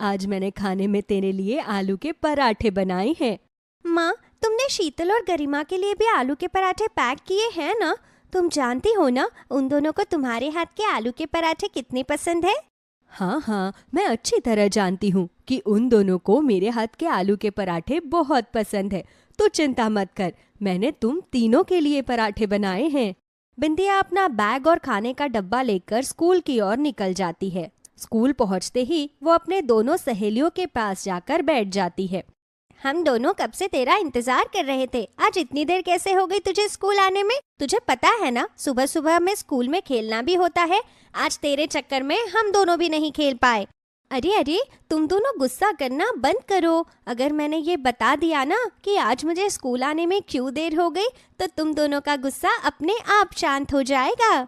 आज मैंने खाने में तेरे लिए आलू के पराठे बनाए हैं। माँ, तुमने शीतल और गरिमा के लिए भी आलू के पराठे पैक किए हैं ना? तुम जानती हो ना उन दोनों को तुम्हारे हाथ के आलू के पराठे कितने पसंद है। हाँ हाँ, मैं अच्छी तरह जानती हूँ कि उन दोनों को मेरे हाथ के आलू के पराठे बहुत पसंद है। तो चिंता मत कर, मैंने तुम तीनों के लिए पराठे बनाए हैं। बिंदिया अपना बैग और खाने का डब्बा लेकर स्कूल की ओर निकल जाती है। स्कूल पहुंचते ही वो अपने दोनों सहेलियों के पास जाकर बैठ जाती है। हम दोनों कब से तेरा इंतजार कर रहे थे। आज इतनी देर कैसे हो गई तुझे स्कूल आने में? तुझे पता है ना, सुबह सुबह में स्कूल में खेलना भी होता है। आज तेरे चक्कर में हम दोनों भी नहीं खेल पाए। अरे अरे, तुम दोनों गुस्सा करना बंद करो। अगर मैंने ये बता दिया ना कि आज मुझे स्कूल आने में क्यों देर हो गई, तो तुम दोनों का गुस्सा अपने आप शांत हो जाएगा।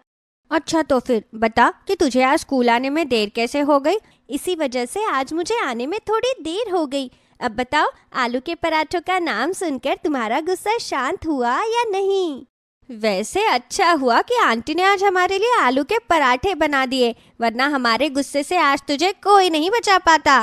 अच्छा, तो फिर बता कि तुझे आज स्कूल आने में देर कैसे हो गई? इसी वजह से आज मुझे आने में थोड़ी देर हो गई। अब बताओ, आलू के पराठों का नाम सुनकर तुम्हारा गुस्सा शांत हुआ या नहीं? वैसे अच्छा हुआ कि आंटी ने आज हमारे लिए आलू के पराठे बना दिए, वरना हमारे गुस्से से आज तुझे कोई नहीं बचा पाता।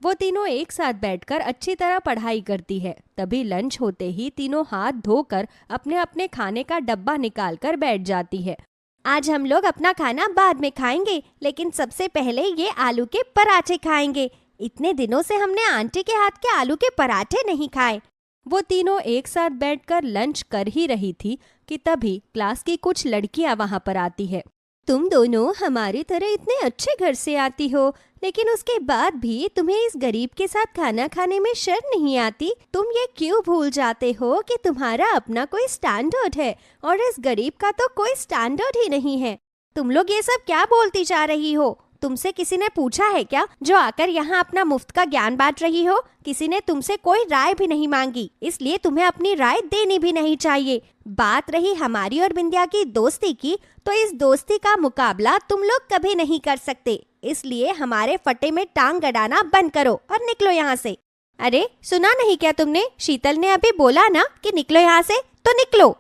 वो तीनों एक साथ बैठकर अच्छी तरह पढ़ाई करती है। तभी लंच होते ही तीनों हाथ धोकर अपने अपने खाने का डब्बा निकालकर बैठ जाती है। आज हम लोग अपना खाना बाद में खाएंगे, लेकिन सबसे पहले ये आलू के पराठे खाएंगे। इतने दिनों से हमने आंटी के हाथ के आलू के पराठे नहीं खाए। वो तीनों एक साथ बैठकर लंच कर ही रही थी कि तभी क्लास की कुछ लड़कियां वहां पर आती है। तुम दोनों हमारी तरह इतने अच्छे घर से आती हो, लेकिन उसके बाद भी तुम्हें इस गरीब के साथ खाना खाने में शर्म नहीं आती? तुम ये क्यों भूल जाते हो कि तुम्हारा अपना कोई स्टैंडर्ड है और इस गरीब का तो कोई स्टैंडर्ड ही नहीं है। तुम लोग ये सब क्या बोलती जा रही हो? तुमसे किसी ने पूछा है क्या, जो आकर यहाँ अपना मुफ्त का ज्ञान बांट रही हो? किसी ने तुमसे कोई राय भी नहीं मांगी, इसलिए तुम्हें अपनी राय देनी भी नहीं चाहिए। बात रही हमारी और बिंदिया की दोस्ती की, तो इस दोस्ती का मुकाबला तुम लोग कभी नहीं कर सकते। इसलिए हमारे फटे में टांग गड़ाना बंद करो और निकलो यहाँ से। अरे, सुना नहीं क्या तुमने? शीतल ने अभी बोला ना कि निकलो यहाँ से, तो निकलो।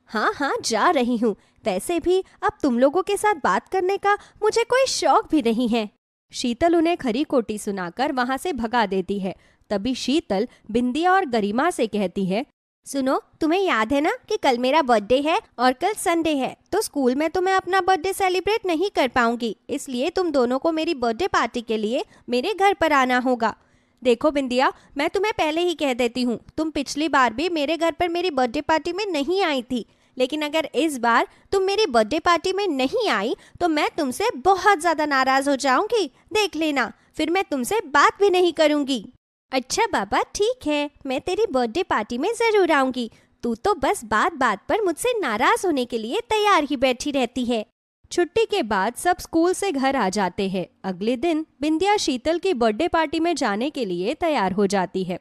हाँ हाँ, जा रही हूँ। वैसे भी अब तुम लोगों के साथ बात करने का मुझे कोई शौक भी नहीं है। शीतल उन्हें खरी खोटी सुनाकर वहां से भगा देती है। तभी शीतल बिंदिया और गरिमा से कहती है, सुनो, तुम्हें याद है ना कि कल मेरा बर्थडे है और कल संडे है, तो स्कूल में तो मैं अपना बर्थडे सेलिब्रेट नहीं कर पाऊंगी। इसलिए तुम दोनों को मेरी बर्थडे पार्टी के लिए मेरे घर पर आना होगा। देखो बिंदिया, मैं तुम्हें पहले ही कह देती हूँ, तुम पिछली बार भी मेरे घर पर मेरी बर्थडे पार्टी में नहीं आई थी, लेकिन अगर इस बार तुम मेरी बर्थडे पार्टी में नहीं आई तो मैं तुमसे बहुत ज्यादा नाराज हो जाऊंगी। देख लेना, फिर मैं तुमसे बात भी नहीं करूंगी। अच्छा बाबा, ठीक है, मैं तेरी बर्थडे पार्टी में जरूर आऊंगी। तू तो बस बात बात पर मुझसे नाराज होने के लिए तैयार ही बैठी रहती है। छुट्टी के बाद सब स्कूल से घर आ जाते हैं। अगले दिन बिंदिया शीतल की बर्थडे पार्टी में जाने के लिए तैयार हो जाती है।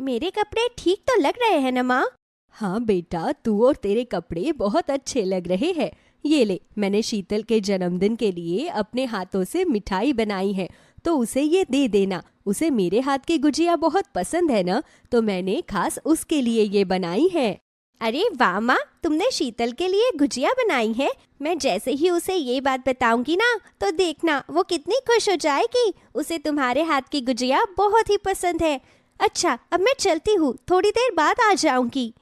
मेरे कपड़े ठीक तो लग रहे हैं ना माँ? हाँ बेटा, तू और तेरे कपड़े बहुत अच्छे लग रहे हैं। ये ले, मैंने शीतल के जन्मदिन के लिए अपने हाथों से मिठाई बनाई है, तो उसे ये दे देना। उसे मेरे हाथ की गुजिया बहुत पसंद है ना, तो मैंने खास उसके लिए ये बनाई है। अरे वाह माँ, तुमने शीतल के लिए गुजिया बनाई है। मैं जैसे ही उसे ये बात बताऊंगी ना, तो देखना वो कितनी खुश हो जाएगी। उसे तुम्हारे हाथ की गुजिया बहुत ही पसंद है। अच्छा, अब मैं चलती हूँ, थोड़ी देर बाद आ जाऊंगी।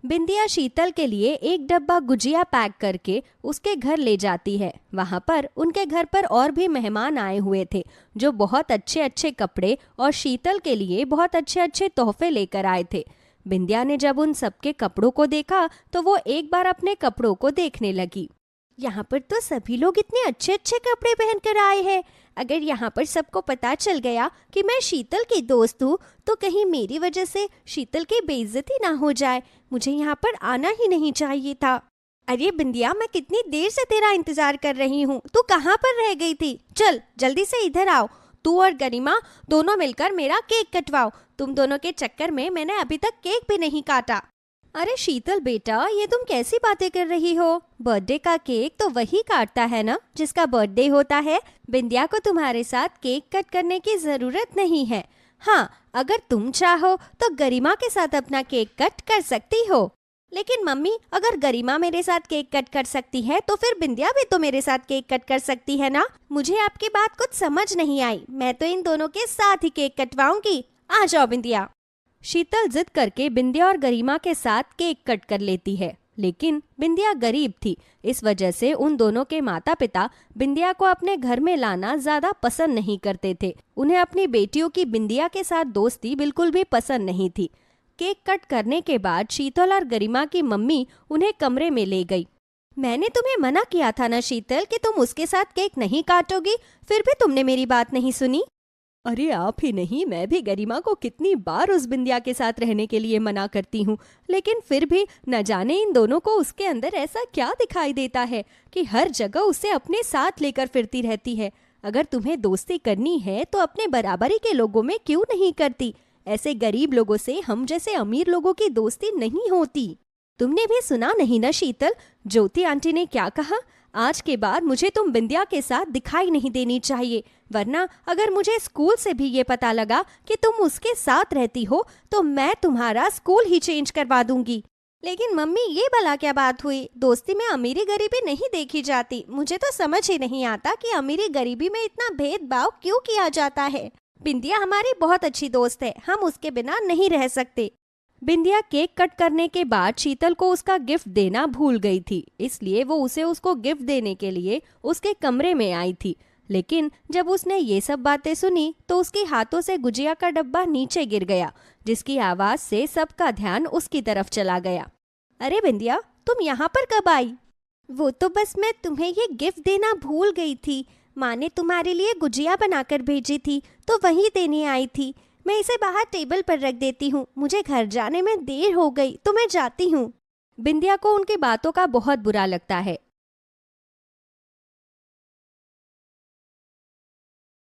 बिंदिया शीतल के लिए एक डब्बा गुजिया पैक करके उसके घर ले जाती है। वहां पर उनके घर पर और भी मेहमान आए हुए थे, जो बहुत अच्छे अच्छे कपड़े और शीतल के लिए बहुत अच्छे अच्छे तोहफे लेकर आए थे। बिंदिया ने जब उन सबके कपड़ों को देखा तो वो एक बार अपने कपड़ों को देखने लगी। यहाँ पर तो सभी लोग इतने अच्छे अच्छे कपड़े पहनकर आए हैं। अगर यहाँ पर सबको पता चल गया कि मैं शीतल की दोस्त हूँ, तो कहीं मेरी वजह से शीतल की बेइज्जती ना हो जाए। मुझे यहाँ पर आना ही नहीं चाहिए था। अरे बिंदिया, मैं कितनी देर से तेरा इंतजार कर रही हूँ, तू कहाँ पर रह गई थी? चल जल्दी से इधर आओ। तू और गरिमा दोनों मिलकर मेरा केक कटवाओ। तुम दोनों के चक्कर में मैंने अभी तक केक भी नहीं काटा। अरे शीतल बेटा, ये तुम कैसी बातें कर रही हो? बर्थडे का केक तो वही काटता है ना जिसका बर्थडे होता है। बिंदिया को तुम्हारे साथ केक कट करने की जरूरत नहीं है। हाँ, अगर तुम चाहो तो गरिमा के साथ अपना केक कट कर सकती हो। लेकिन मम्मी, अगर गरिमा मेरे साथ केक कट कर सकती है तो फिर बिंदिया भी तो मेरे साथ केक कट कर सकती है ना। मुझे आपकी बात कुछ समझ नहीं आई। मैं तो इन दोनों के साथ ही केक कटवाऊंगी। आ जाओ बिंदिया। शीतल जिद करके बिंदिया और गरिमा के साथ केक कट कर लेती है, लेकिन बिंदिया गरीब थी। इस वजह से उन दोनों के माता पिता बिंदिया को अपने घर में लाना ज्यादा पसंद नहीं करते थे। उन्हें अपनी बेटियों की बिंदिया के साथ दोस्ती बिल्कुल भी पसंद नहीं थी। केक कट करने के बाद शीतल और गरिमा की मम्मी उन्हें कमरे में ले गई। मैंने तुम्हें मना किया था ना शीतल कि तुम उसके साथ केक नहीं काटोगी, फिर भी तुमने मेरी बात नहीं सुनी। अरे आप ही नहीं, मैं भी गरिमा को कितनी बार उस बिंदिया के साथ रहने के लिए मना करती हूँ, लेकिन फिर भी न जाने इन दोनों को उसके अंदर ऐसा क्या दिखाई देता है कि हर जगह उसे अपने साथ लेकर फिरती रहती है। अगर तुम्हें दोस्ती करनी है तो अपने बराबरी के लोगों में क्यों नहीं करती? ऐसे गरीब लोगों से हम जैसे अमीर लोगों की दोस्ती नहीं होती। तुमने भी सुना नहीं ना शीतल, ज्योति आंटी ने क्या कहा? आज के बाद मुझे तुम बिंदिया के साथ दिखाई नहीं देनी चाहिए, वरना अगर मुझे स्कूल से भी ये पता लगा कि तुम उसके साथ रहती हो तो मैं तुम्हारा स्कूल ही चेंज करवा दूंगी। लेकिन मम्मी, ये भला क्या बात हुई? दोस्ती में अमीरी गरीबी नहीं देखी जाती। मुझे तो समझ ही नहीं आता कि अमीरी गरीबी में इतना भेदभाव क्यों किया जाता है। बिंदिया हमारी बहुत अच्छी दोस्त है, हम उसके बिना नहीं रह सकते। बिंदिया केक कट करने के बाद शीतल को उसका गिफ्ट देना भूल गई थी, इसलिए वो उसको गिफ्ट देने के लिए उसके कमरे में आई थी। लेकिन जब उसने ये सब बातें सुनी तो उसके हाथों से गुजिया का डब्बा नीचे गिर गया, जिसकी आवाज से सबका ध्यान उसकी तरफ चला गया। अरे बिंदिया, तुम यहाँ पर कब आई? वो तो बस मैं तुम्हें ये गिफ्ट देना भूल गई थी। माँ ने तुम्हारे लिए गुजिया बनाकर भेजी थी तो वही देने आई थी। मैं इसे बाहर टेबल पर रख देती हूँ, मुझे घर जाने में देर हो गई तो मैं जाती हूँ। बिंदिया को उनकी बातों का बहुत बुरा लगता है,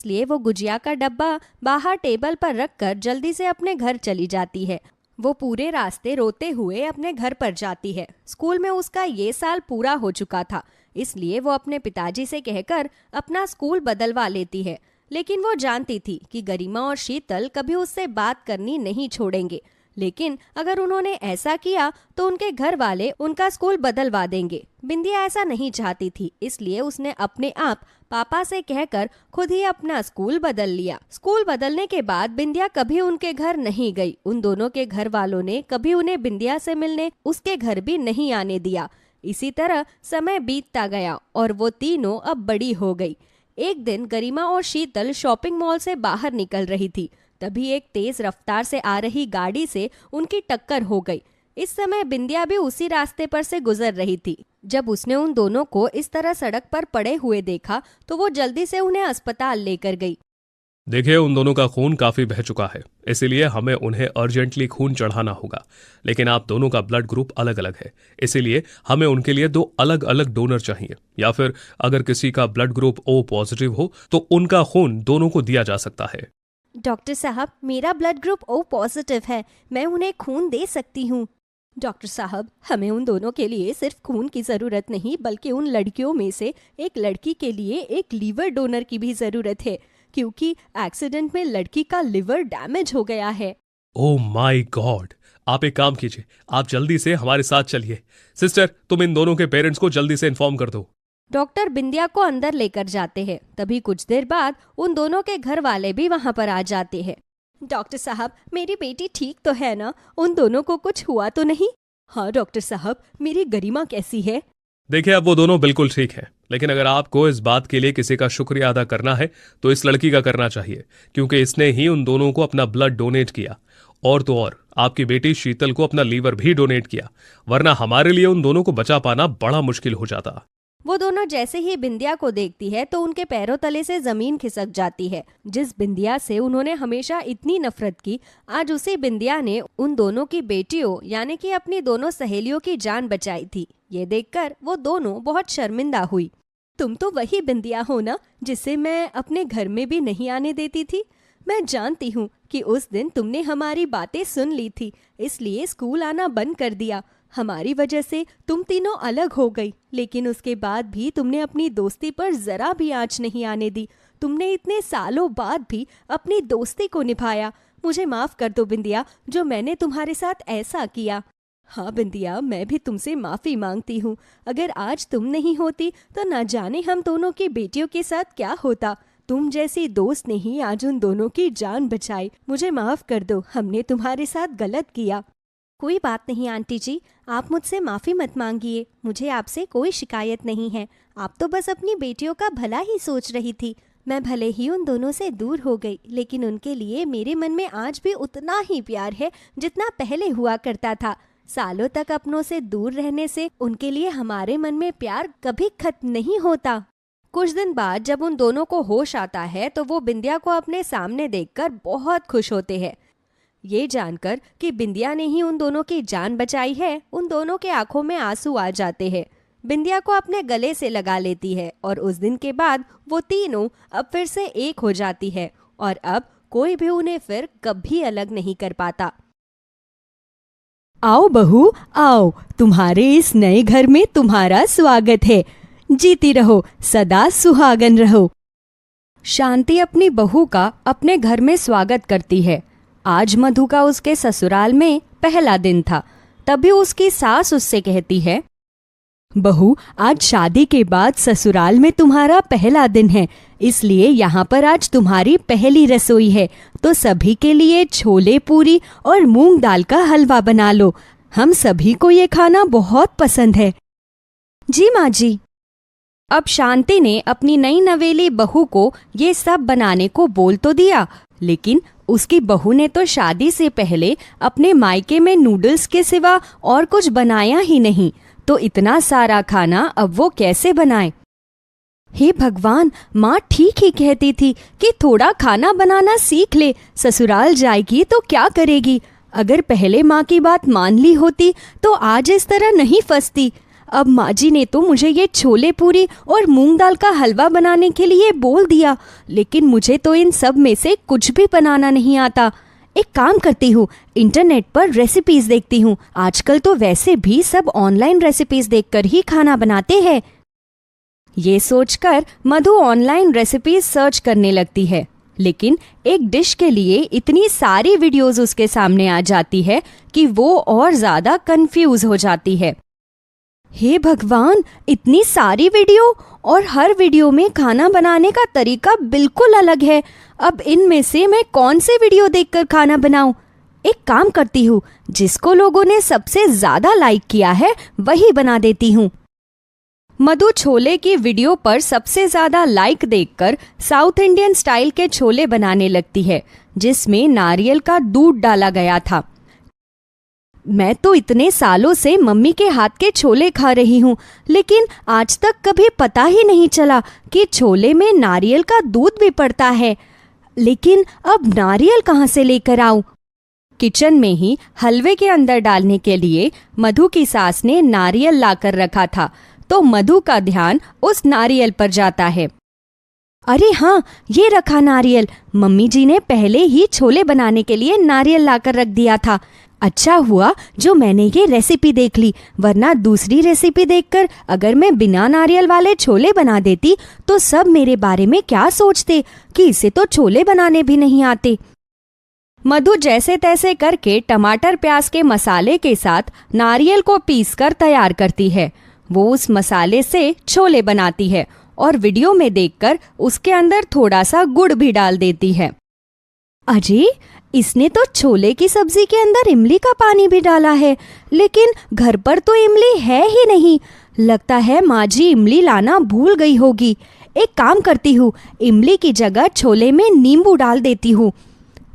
इसलिए वो गुजिया का डब्बा बाहर टेबल पर रखकर जल्दी से अपने घर चली जाती है। वो पूरे रास्ते रोते हुए अपने घर पर जाती है। स्कूल में उसका ये साल पूरा हो चुका था, इसलिए वो अपने पिताजी से कहकर अपना स्कूल बदलवा लेती है। लेकिन वो जानती थी कि गरिमा और शीतल कभी उससे बात करनी नहीं छोड़ेंगे, लेकिन अगर उन्होंने ऐसा किया तो उनके घर वाले उनका स्कूल बदलवा देंगे। बिंदिया ऐसा नहीं चाहती थी, इसलिए उसने अपने आप पापा से कहकर खुद ही अपना स्कूल बदल लिया। स्कूल बदलने के बाद बिंदिया कभी उनके घर नहीं गई। उन दोनों के घर वालों ने कभी उन्हें बिंदिया से मिलने उसके घर भी नहीं आने दिया। इसी तरह समय बीतता गया और वो तीनों अब बड़ी हो गई। एक दिन गरिमा और शीतल शॉपिंग मॉल से बाहर निकल रही थी, तभी एक तेज रफ्तार से आ रही गाड़ी से उनकी टक्कर हो गई। इस समय बिंदिया भी उसी रास्ते पर से गुजर रही थी। जब उसने उन दोनों को इस तरह सड़क पर पड़े हुए देखा तो वो जल्दी से उन्हें अस्पताल लेकर गई। देखिए, उन दोनों का खून काफी बह चुका है, इसीलिए हमें उन्हें अर्जेंटली खून चढ़ाना होगा। लेकिन आप दोनों का ब्लड ग्रुप अलग अलग है, इसीलिए हमें उनके लिए 2 अलग अलग डोनर चाहिए। या फिर अगर किसी का ब्लड ग्रुप O पॉजिटिव हो तो उनका खून दोनों को दिया जा सकता है। डॉक्टर साहब, मेरा ब्लड ग्रुप O पॉजिटिव है, मैं उन्हें खून दे सकती हूँ। डॉक्टर साहब, हमें उन दोनों के लिए सिर्फ खून की जरूरत नहीं, बल्कि उन लड़कियों में से एक लड़की के लिए एक लीवर डोनर की भी जरूरत है, क्योंकि एक्सीडेंट में लड़की का लिवर डैमेज हो गया है। Oh my God! आप एक काम कीजिए, आप जल्दी से हमारे साथ चलिए। सिस्टर, तुम इन दोनों के पेरेंट्स को जल्दी से इन्फॉर्म कर दो। डॉक्टर बिंदिया को अंदर लेकर जाते हैं। तभी कुछ देर बाद उन दोनों के घर वाले भी वहां पर आ जाते हैं। डॉक्टर साहब, मेरी बेटी ठीक तो है ना? उन दोनों को कुछ हुआ तो नहीं? हाँ डॉक्टर साहब, मेरी गरिमा कैसी है? देखिए, अब वो दोनों बिल्कुल ठीक हैं, लेकिन अगर आपको इस बात के लिए किसी का शुक्रिया अदा करना है तो इस लड़की का करना चाहिए, क्योंकि इसने ही उन दोनों को अपना ब्लड डोनेट किया। और तो और आपकी बेटी शीतल को अपना लीवर भी डोनेट किया, वरना हमारे लिए उन दोनों को बचा पाना बड़ा मुश्किल हो जाता। वो दोनों जैसे ही बिंदिया को देखती है तो उनके पैरों तले से जमीन खिसक जाती है। जिस बिंदिया से उन्होंने हमेशा इतनी नफरत की, आज उसी बिंदिया ने उन दोनों की बेटियों यानी कि अपनी दोनों सहेलियों की जान बचाई थी। ये देखकर वो दोनों बहुत शर्मिंदा हुई। तुम तो वही बिंदिया हो ना जिसे मैं अपने घर में भी नहीं आने देती थी? मैं जानती हूँ कि उस दिन तुमने हमारी बातें सुन ली थी, इसलिए स्कूल आना बंद कर दिया। हमारी वजह से तुम तीनों अलग हो गई, लेकिन उसके बाद भी तुमने अपनी दोस्ती पर जरा भी आंच नहीं आने दी। तुमने इतने सालों बाद भी अपनी दोस्ती को निभाया। मुझे माफ कर दो बिंदिया, जो मैंने तुम्हारे साथ ऐसा किया। हाँ बिंदिया, मैं भी तुमसे माफी मांगती हूँ। अगर आज तुम नहीं होती तो ना जाने हम दोनों की बेटियों के साथ क्या होता। तुम जैसी दोस्त ने ही आज उन दोनों की जान बचाई। मुझे माफ कर दो, हमने तुम्हारे साथ गलत किया। कोई बात नहीं आंटी जी, आप मुझसे माफ़ी मत मांगिए। मुझे आपसे कोई शिकायत नहीं है। आप तो बस अपनी बेटियों का भला ही सोच रही थी। मैं भले ही उन दोनों से दूर हो गई, लेकिन उनके लिए मेरे मन में आज भी उतना ही प्यार है जितना पहले हुआ करता था। सालों तक अपनों से दूर रहने से उनके लिए हमारे मन में प्यार कभी खत्म नहीं होता। कुछ दिन बाद जब उन दोनों को होश आता है तो वो बिंदिया को अपने सामने देखकर बहुत खुश होते हैं। ये जानकर कि बिंदिया ने ही उन दोनों की जान बचाई है, उन दोनों के आंखों में आंसू आ जाते हैं। बिंदिया को अपने गले से लगा लेती है और उस दिन के बाद वो तीनों अब फिर से एक हो जाती है और अब कोई भी उन्हें फिर कभी अलग नहीं कर पाता। आओ बहू आओ, तुम्हारे इस नए घर में तुम्हारा स्वागत है। जीती रहो, सदा सुहागन रहो। शांति अपनी बहू का अपने घर में स्वागत करती है। आज मधु का उसके ससुराल में पहला दिन था। तभी उसकी सास उससे कहती है, बहू आज शादी के बाद ससुराल में तुम्हारा पहला दिन है, इसलिए यहाँ पर आज तुम्हारी पहली रसोई है, तो सभी के लिए छोले पूरी और मूंग दाल का हलवा बना लो। हम सभी को ये खाना बहुत पसंद है। जी माँ जी। अब शांति ने अपनी नई नवेली बहू को ये सब बनाने को बोल तो दिया, लेकिन उसकी बहू ने तो शादी से पहले अपने मायके में नूडल्स के सिवा और कुछ बनाया ही नहीं, तो इतना सारा खाना अब वो कैसे बनाए। हे भगवान, माँ ठीक ही कहती थी कि थोड़ा खाना बनाना सीख ले, ससुराल जाएगी तो क्या करेगी। अगर पहले माँ की बात मान ली होती तो आज इस तरह नहीं फंसती। अब माँ जी ने तो मुझे ये छोले पूरी और मूंग दाल का हलवा बनाने के लिए बोल दिया, लेकिन मुझे तो इन सब में से कुछ भी बनाना नहीं आता। एक काम करती हूँ, इंटरनेट पर रेसिपीज देखती हूँ। आजकल तो वैसे भी सब ऑनलाइन रेसिपीज देखकर ही खाना बनाते हैं। ये सोचकर मधु ऑनलाइन रेसिपीज सर्च करने लगती है, लेकिन एक डिश के लिए इतनी सारी वीडियोस उसके सामने आ जाती है कि वो और ज़्यादा कंफ्यूज हो जाती है। हे भगवान, इतनी सारी वीडियो और हर वीडियो में खाना बनाने का तरीका बिल्कुल अलग है। अब इनमें से मैं कौन से वीडियो देखकर खाना बनाऊं? एक काम करती हूँ, जिसको लोगों ने सबसे ज़्यादा लाइक किया है वही बना देती हूँ। मधु छोले की वीडियो पर सबसे ज़्यादा लाइक देखकर साउथ इंडियन स्टाइल के छोले बनाने लगती है, जिसमें नारियल का दूध डाला गया था। मैं तो इतने सालों से मम्मी के हाथ के छोले खा रही हूँ, लेकिन आज तक कभी पता ही नहीं चला कि छोले में नारियल का दूध भी पड़ता है। लेकिन अब नारियल कहाँ से लेकर आऊँ? किचन में ही हलवे के अंदर डालने के लिए मधु की सास ने नारियल लाकर रखा था, तो मधु का ध्यान उस नारियल पर जाता है। अरे हाँ, ये रखा नारियल। मम्मी जी ने पहले ही छोले बनाने के लिए नारियल लाकर रख दिया था। अच्छा हुआ जो मैंने ये रेसिपी देख ली, वरना दूसरी रेसिपी देखकर अगर मैं बिना नारियल वाले छोले बना देती तो सब मेरे बारे में क्या सोचते कि इसे तो छोले बनाने भी नहीं आते। मधु जैसे तैसे करके टमाटर प्याज के मसाले के साथ नारियल को पीसकर तैयार करती है। वो उस मसाले से छोले बनाती है और वीडियो में देखकर उसके अंदर थोड़ा सा गुड़ भी डाल देती है। अरे, इसने तो छोले की सब्जी के अंदर इमली का पानी भी डाला है, लेकिन घर पर तो इमली है ही नहीं। लगता है माँ जी इमली लाना भूल गई होगी। एक काम करती हूँ, इमली की जगह छोले में नींबू डाल देती हूँ।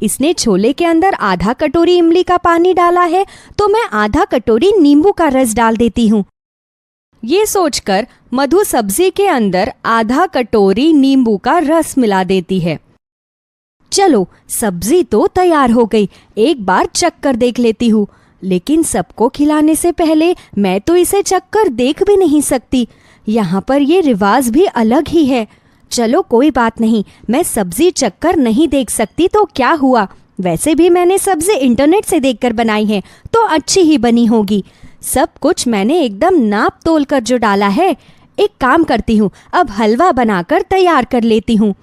इसने छोले के अंदर आधा कटोरी इमली का पानी डाला है, तो मैं आधा कटोरी नींबू का रस डाल देती हूँ। ये सोचकर मधु सब्जी के अंदर आधा कटोरी नींबू का रस मिला देती है। चलो, सब्जी तो तैयार हो गई, एक बार चख कर देख लेती हूँ। लेकिन सबको खिलाने से पहले मैं तो इसे चख कर देख भी नहीं सकती। यहाँ पर ये रिवाज भी अलग ही है। चलो कोई बात नहीं, मैं सब्जी चख कर नहीं देख सकती तो क्या हुआ, वैसे भी मैंने सब्जी इंटरनेट से देखकर बनाई है तो अच्छी ही बनी होगी। सब कुछ मैंने एकदम नाप तोल कर जो डाला है। एक काम करती हूँ, अब हलवा बनाकर तैयार कर लेती हूँ।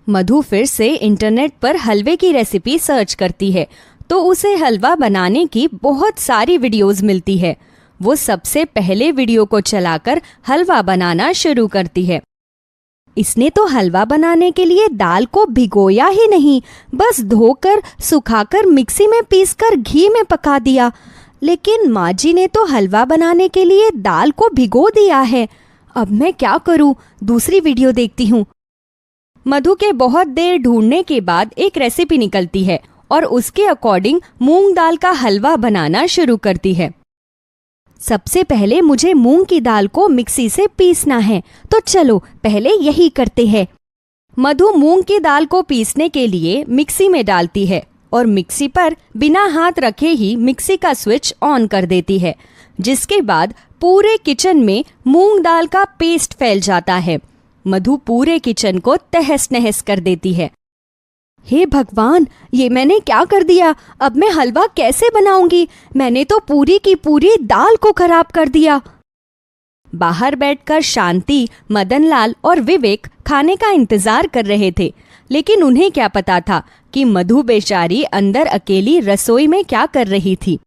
मधु फिर से इंटरनेट पर हलवे की रेसिपी सर्च करती है, तो उसे हलवा बनाने की बहुत सारी वीडियोस मिलती है। वो सबसे पहले वीडियो को चलाकर हलवा बनाना शुरू करती है। इसने तो हलवा बनाने के लिए दाल को भिगोया ही नहीं, बस धोकर सुखाकर मिक्सी में पीसकर घी में पका दिया। लेकिन माँ जी ने तो हलवा बनाने के लिए दाल को भिगो दिया है। अब मैं क्या करूँ? दूसरी वीडियो देखती हूँ। मधु के बहुत देर ढूंढने के बाद एक रेसिपी निकलती है और उसके अकॉर्डिंग मूंग दाल का हलवा बनाना शुरू करती है। सबसे पहले मुझे मूंग की दाल को मिक्सी से पीसना है, तो चलो पहले यही करते हैं। मधु मूंग की दाल को पीसने के लिए मिक्सी में डालती है और मिक्सी पर बिना हाथ रखे ही मिक्सी का स्विच ऑन कर देती है, जिसके बाद पूरे किचन में मूंग दाल का पेस्ट फैल जाता है। मधु पूरे किचन को तहस नहस कर देती है। हे भगवान, ये मैंने क्या कर दिया? अब मैं हलवा कैसे बनाऊंगी? मैंने तो पूरी की पूरी दाल को खराब कर दिया। बाहर बैठकर शांति, मदनलाल और विवेक खाने का इंतजार कर रहे थे, लेकिन उन्हें क्या पता था कि मधु बेचारी अंदर अकेली रसोई में क्या कर रही थी।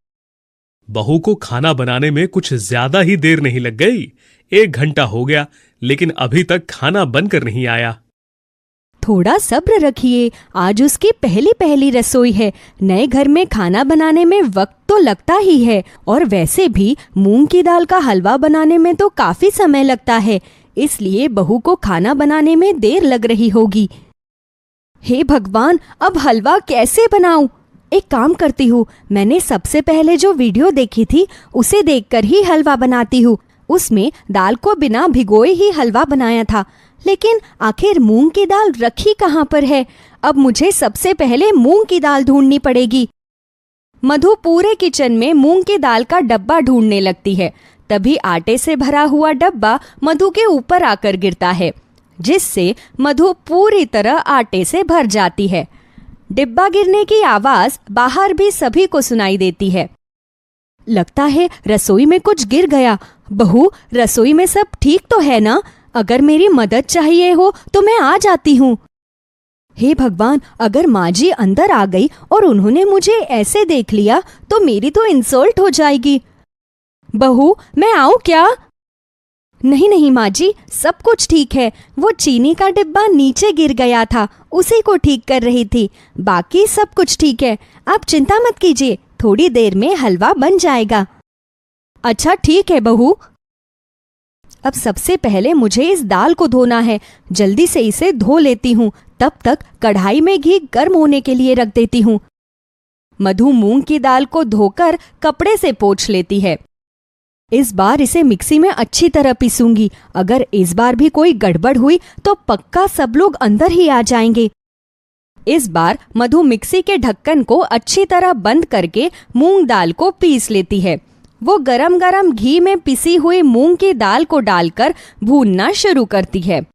बहू को खाना बनाने में कुछ ज्यादा ही देर नहीं लग गई। 1 घंटा हो गया, लेकिन अभी तक खाना बनकर नहीं आया। थोड़ा सब्र रखिए, आज उसकी पहली पहली रसोई है। नए घर में खाना बनाने में वक्त तो लगता ही है, और वैसे भी मूंग की दाल का हलवा बनाने में तो काफी समय लगता है, इसलिए बहू को खाना बनाने में देर लग रही होगी। हे भगवान, अब हलवा कैसे बनाऊं? एक काम करती हूँ, मैंने सबसे पहले जो वीडियो देखी थी उसे देखकर ही हलवा बनाती हूँ। उसमें दाल को बिना भिगोए ही हलवा बनाया था, लेकिन आखिर मूंग की दाल रखी कहाँ पर है? अब मुझे सबसे पहले मूंग की दाल ढूंढनी पड़ेगी। मधु पूरे किचन में मूंग की दाल का डब्बा ढूंढने लगती है। तभी आटे से भरा हुआ डब्बा मधु के ऊपर आकर गिरता है, जिससे मधु पूरी तरह आटे से भर जाती है। डिब्बा गिरने की आवाज बाहर भी सभी को सुनाई देती है। लगता है रसोई में कुछ गिर गया। बहू, रसोई में सब ठीक तो है ना? अगर मेरी मदद चाहिए हो तो मैं आ जाती हूँ। हे भगवान, अगर माँ जी अंदर आ गई और उन्होंने मुझे ऐसे देख लिया तो मेरी तो इंसल्ट हो जाएगी। बहू, मैं आऊँ क्या? नहीं नहीं माँ जी, सब कुछ ठीक है। वो चीनी का डिब्बा नीचे गिर गया था, उसी को ठीक कर रही थी। बाकी सब कुछ ठीक है, आप चिंता मत कीजिए, थोड़ी देर में हलवा बन जाएगा। अच्छा ठीक है बहू। अब सबसे पहले मुझे इस दाल को धोना है, जल्दी से इसे धो लेती हूँ। तब तक कढ़ाई में घी गर्म होने के लिए रख देती हूँ। मधु मूंग की दाल को धोकर कपड़े से पोंछ लेती है। इस बार इसे मिक्सी में अच्छी तरह पीसूंगी। अगर इस बार भी कोई गड़बड़ हुई तो पक्का सब लोग अंदर ही आ जाएंगे। इस बार मधु मिक्सी के ढक्कन को अच्छी तरह बंद करके मूंग दाल को पीस लेती है। वो गरम गरम घी में पिसी हुई मूंग की दाल को डालकर भूनना शुरू करती है।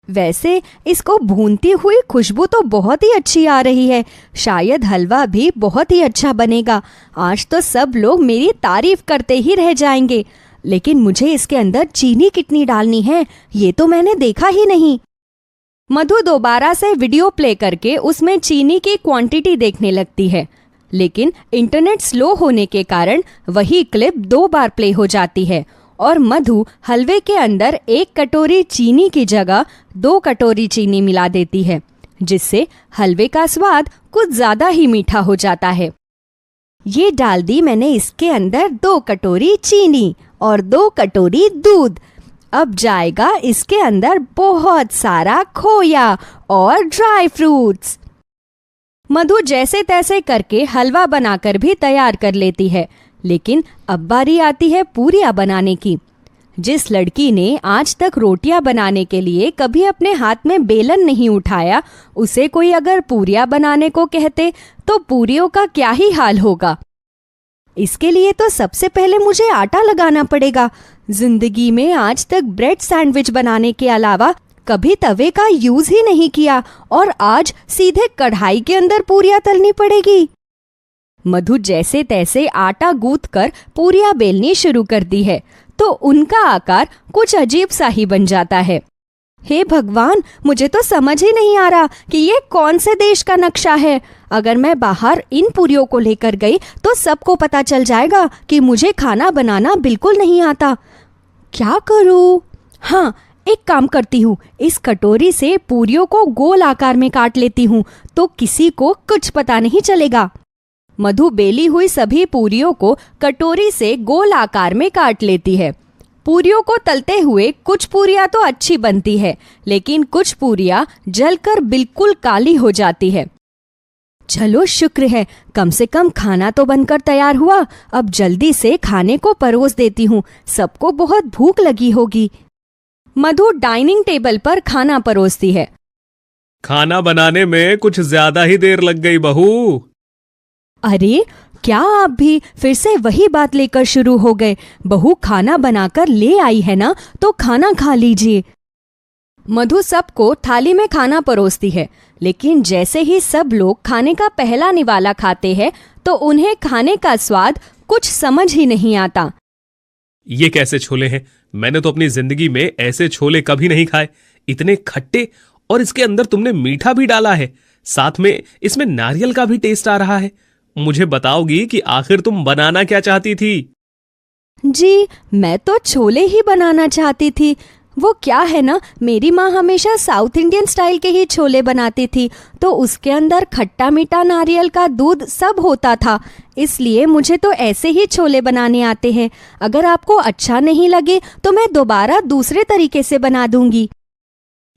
वैसे इसको भूनती हुई खुशबू तो बहुत ही अच्छी आ रही है। शायद हलवा भी बहुत ही अच्छा बनेगा। आज तो सब लोग मेरी तारीफ करते ही रह जाएंगे। लेकिन मुझे इसके अंदर चीनी कितनी डालनी है, ये तो मैंने देखा ही नहीं। मधु दोबारा से वीडियो प्ले करके उसमें चीनी की क्वांटिटी देखने लगती है, लेकिन इंटरनेट स्लो होने के कारण वही क्लिप 2 बार प्ले हो जाती है और मधु हलवे के अंदर 1 कटोरी चीनी की जगह 2 कटोरी चीनी मिला देती है, जिससे हलवे का स्वाद कुछ ज्यादा ही मीठा हो जाता है। ये डाल दी मैंने इसके अंदर 2 कटोरी चीनी और 2 कटोरी दूध। अब जाएगा इसके अंदर बहुत सारा खोया और ड्राई फ्रूट्स। मधु जैसे तैसे करके हलवा बनाकर भी तैयार कर लेती है, लेकिन अब बारी आती है पूरियां बनाने की। जिस लड़की ने आज तक रोटियां बनाने के लिए कभी अपने हाथ में बेलन नहीं उठाया, उसे कोई अगर पूरियां बनाने को कहते तो पूरियों का क्या ही हाल होगा। इसके लिए तो सबसे पहले मुझे आटा लगाना पड़ेगा। जिंदगी में आज तक ब्रेड सैंडविच बनाने के अलावा कभी तवे का यूज ही नहीं किया और आज सीधे कढ़ाई के अंदर पूरियां तलनी पड़ेगी। मधु जैसे तैसे आटा गूंथ कर पूरियां बेलनी शुरू करती है तो उनका आकार कुछ अजीब सा ही बन जाता है। हे भगवान, मुझे तो समझ ही नहीं आ रहा कि ये कौन से देश का नक्शा है। अगर मैं बाहर इन पूरियों को लेकर गई तो सबको पता चल जाएगा कि मुझे खाना बनाना बिल्कुल नहीं आता। क्या करूँ? हाँ, एक काम करती हूँ, इस कटोरी से पूरियों को गोल आकार में काट लेती हूँ तो किसी को कुछ पता नहीं चलेगा। मधु बेली हुई सभी पूरियों को कटोरी से गोल आकार में काट लेती है। पूरियों को तलते हुए कुछ पूरियां तो अच्छी बनती है, लेकिन कुछ पूरियां जलकर बिल्कुल काली हो जाती है। चलो शुक्र है, कम से कम खाना तो बनकर तैयार हुआ। अब जल्दी से खाने को परोस देती हूँ, सबको बहुत भूख लगी होगी। मधु डाइनिंग टेबल पर खाना परोसती है। खाना बनाने में कुछ ज्यादा ही देर लग गई बहू। अरे, क्या आप भी फिर से वही बात लेकर शुरू हो गए? बहू खाना बनाकर ले आई है ना, तो खाना खा लीजिए। मधु सबको थाली में खाना परोसती है, लेकिन जैसे ही सब लोग खाने का पहला निवाला खाते हैं तो उन्हें खाने का स्वाद कुछ समझ ही नहीं आता। ये कैसे छोले हैं? मैंने तो अपनी जिंदगी में ऐसे छोले कभी नहीं खाए। इतने खट्टे, और इसके अंदर तुमने मीठा भी डाला है, साथ में इसमें नारियल का भी टेस्ट आ रहा है। मुझे बताओगी कि आखिर तुम बनाना क्या चाहती थी? जी, मैं तो छोले ही बनाना चाहती थी। वो क्या है ना, मेरी माँ हमेशा साउथ इंडियन स्टाइल के ही छोले बनाती थी, तो उसके अंदर खट्टा मीठा नारियल का दूध सब होता था, इसलिए मुझे तो ऐसे ही छोले बनाने आते हैं। अगर आपको अच्छा नहीं लगे तो मैं दोबारा दूसरे तरीके से बना दूंगी।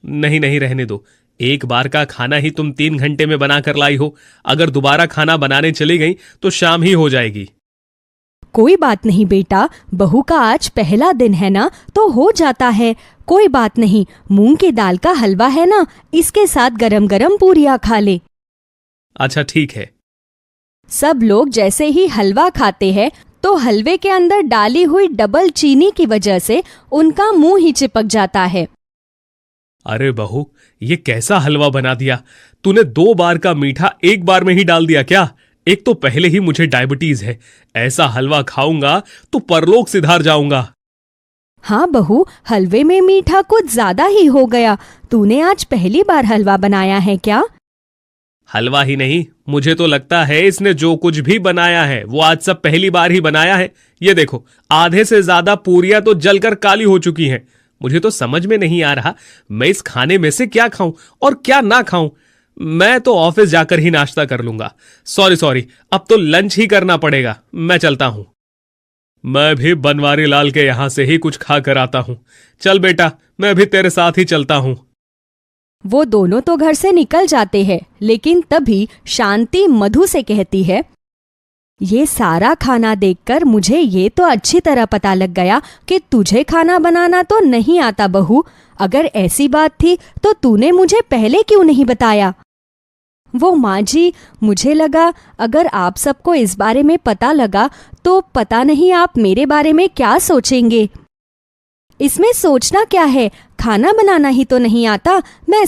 नहीं नहीं, रहने दो। एक बार का खाना ही तुम 3 घंटे में बना कर लाई हो। अगर दोबारा खाना बनाने चली गई तो शाम ही हो जाएगी। कोई बात नहीं बेटा, बहू का आज पहला दिन है ना, तो हो जाता है। कोई बात नहीं, मूंग की दाल का हलवा है ना, इसके साथ गरम गरम पूरियां खा ले। अच्छा ठीक है। सब लोग जैसे ही हलवा खाते हैं तो हलवे के अंदर डाली हुई डबल चीनी की वजह से उनका मुंह ही चिपक जाता है। अरे बहू, ये कैसा हलवा बना दिया? तूने 2 बार का मीठा एक बार में ही डाल दिया क्या? एक तो पहले ही मुझे डायबिटीज है, ऐसा हलवा खाऊंगा तो परलोक सिधार जाऊंगा। हाँ बहू, हलवे में मीठा कुछ ज्यादा ही हो गया। तूने आज पहली बार हलवा बनाया है क्या? हलवा ही नहीं, मुझे तो लगता है इसने जो कुछ भी बनाया है वो आज सब पहली बार ही बनाया है। ये देखो, आधे से ज्यादा पूरियां तो जलकर काली हो चुकी हैं। मुझे तो समझ में नहीं आ रहा मैं इस खाने में से क्या खाऊं और क्या ना खाऊं। मैं तो ऑफिस जाकर ही नाश्ता कर लूंगा। सॉरी, अब तो लंच ही करना पड़ेगा। मैं चलता हूं। मैं भी बनवारी लाल के यहां से ही कुछ खा कर आता हूं। चल बेटा, मैं भी तेरे साथ ही चलता हूं। वो दोनों तो घर से निकल जाते हैं, लेकिन तभी शांति मधु से कहती है, ये सारा खाना देखकर मुझे ये तो अच्छी तरह पता लग गया कि तुझे खाना बनाना तो नहीं आता बहू। अगर ऐसी बात थी तो तूने मुझे पहले क्यों नहीं बताया? वो माँ जी, मुझे लगा अगर आप सबको इस बारे में पता लगा तो पता नहीं आप मेरे बारे में क्या सोचेंगे। इसमें सोचना क्या है, खाना बनाना ही तो नहीं आता, मैं